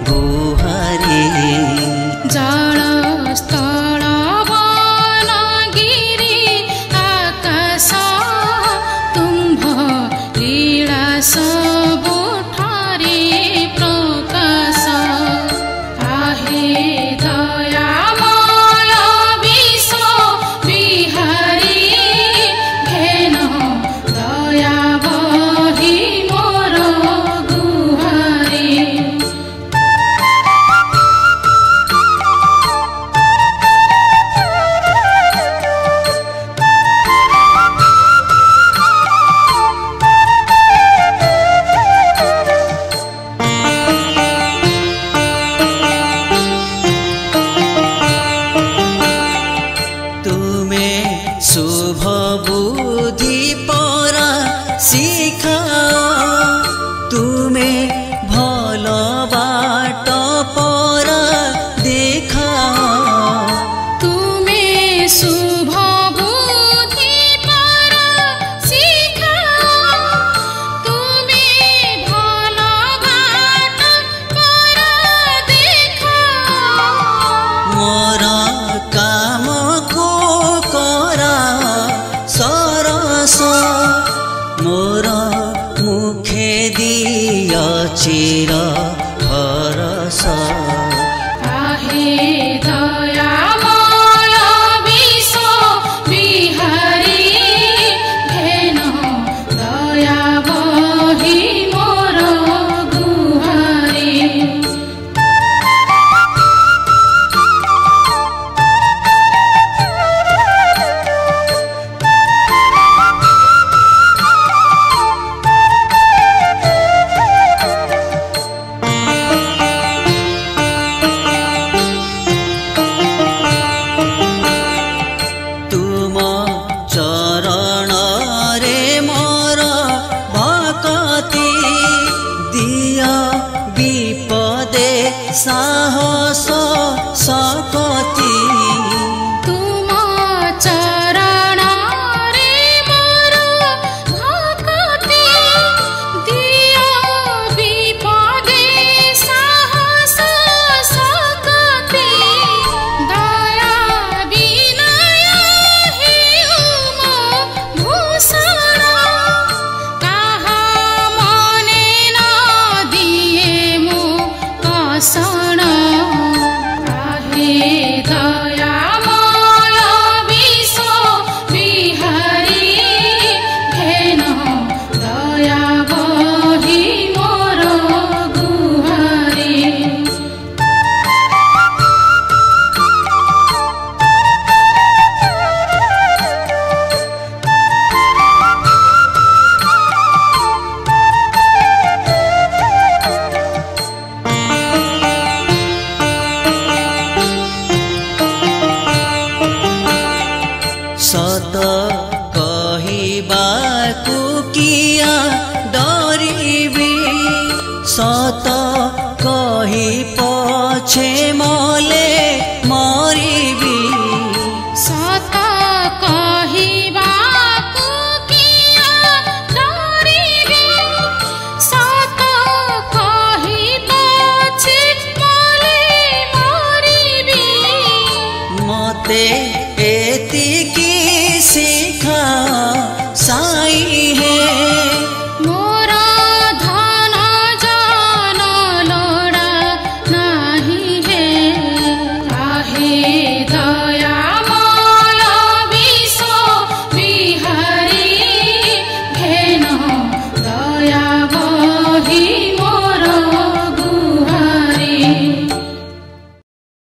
गुहारी जल स्थल वन गिरी आकाश तुम्भ लीला सबु ठारे प्रकाश आहे दयामय विश्व बिहारी घेन दया बही मोर गुहारी शुभ बुद्धि परा शिखाओ तुमे भल बाट परा देखाओ तुमे शुभ बुद्धि परा शिखाओ तुमे भल बाट परा देखाओ मोर काम को करा सरस मोर मुखे दिया चिर भरस आहे दयामय विश्व बिहारी घेन दया बही मोर गुहारी चरण रे मोर भक्ति दिया विपदे साहस सकति तुम चरण रे मोर भक्ति दिया विपदे साहस सकति दया विनय भूषण कहा मने न दिए मो कसण आहे दयामय विश्व बिहारी घेन दया बही मोर गुहारी सत कहिबाकु किया डरिबी सत कहि पछे मले